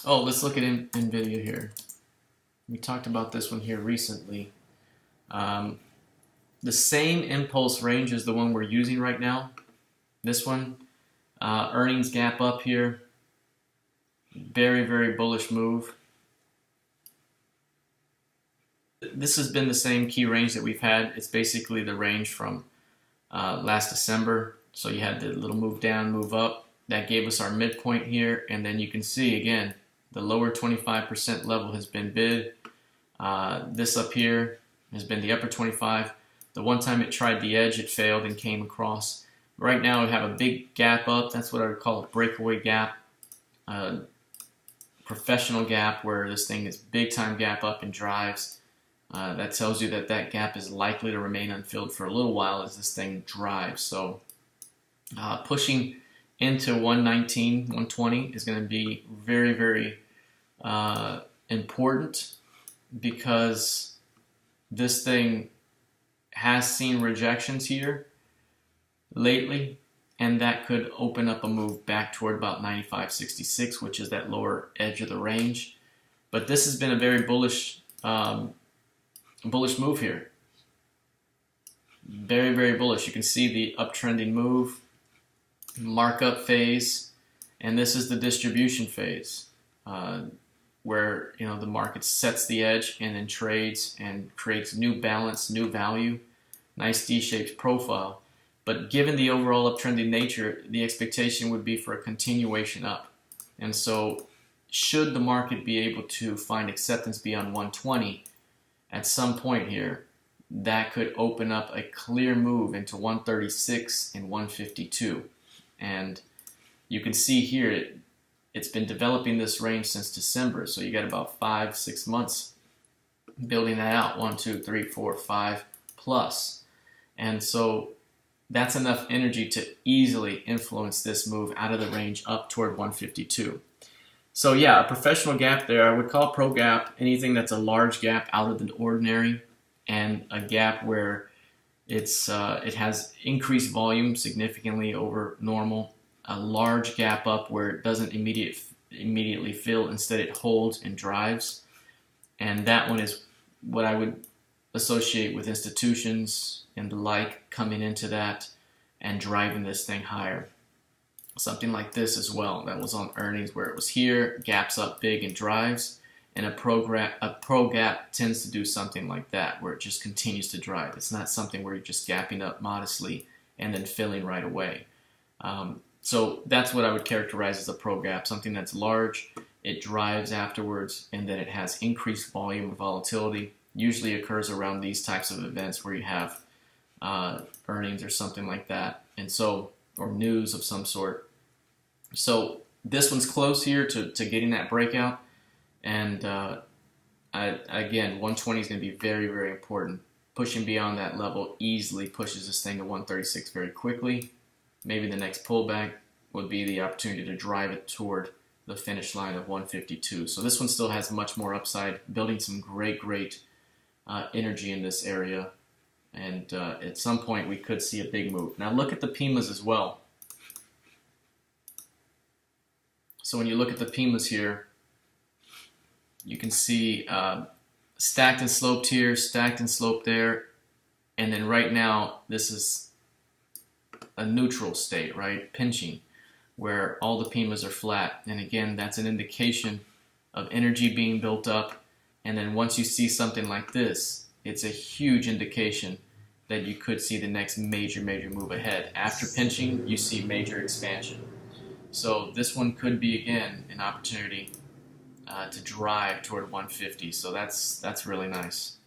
Oh, let's look at NVDA here. We talked about this one here recently. The same impulse range is the one we're using right now. This one, earnings gap up here. Very, very bullish move. This has been the same key range that we've had. It's basically the range from last December. So you had the little move down, move up. That gave us our midpoint here. And then you can see, again, the lower 25% level has been bid. This up here has been the upper 25. The one time it tried the edge, it failed and came across. Right now we have a big gap up. That's what I would call a breakaway gap. Professional gap where this thing is big time gap up and drives. That tells you that that gap is likely to remain unfilled for a little while as this thing drives. So pushing into 119, 120 is going to be very, very important because this thing has seen rejections here lately, and that could open up a move back toward about 95.66, which is that lower edge of the range. But this has been a very bullish move here. Very, very bullish. You can see the uptrending move, markup phase, and this is the distribution phase where the market sets the edge and then trades and creates new balance, new value, nice D-shaped profile. But given the overall uptrending nature, the expectation would be for a continuation up. And so should the market be able to find acceptance beyond 120 at some point here, that could open up a clear move into 136 and 152. And you can see here it's been developing this range since December. So you got about 5-6 months building that out. 1, 2, 3, 4, 5 plus. And so that's enough energy to easily influence this move out of the range up toward 152. So yeah, a professional gap there. I would call pro gap anything that's a large gap out of the ordinary, and a gap where it has increased volume significantly over normal. A large gap up where it doesn't immediately fill, instead it holds and drives. And that one is what I would associate with institutions and the like coming into that and driving this thing higher. Something like this as well. That was on earnings where it was here, gaps up big and drives. And a pro gap tends to do something like that, where it just continues to drive. It's not something where you're just gapping up modestly and then filling right away. So that's what I would characterize as a pro gap, something that's large, it drives afterwards, and then it has increased volume and volatility. Usually occurs around these types of events where you have earnings or something like that, and so, or news of some sort. So this one's close here to getting that breakout, and again, 120 is going to be very, very important. Pushing beyond that level easily pushes this thing to 136 very quickly. Maybe the next pullback would be the opportunity to drive it toward the finish line of 152. So this one still has much more upside, building some great energy in this area. And at some point we could see a big move. Now look at the PIMAs as well. So when you look at the PIMAs here, you can see stacked and sloped here, stacked and sloped there. And then right now this is a neutral state, right? Pinching, where all the PIMAs are flat. And again, that's an indication of energy being built up. And then once you see something like this, it's a huge indication that you could see the next major move ahead. After pinching, you see major expansion. So this one could be, again, an opportunity to drive toward 150. So that's really nice.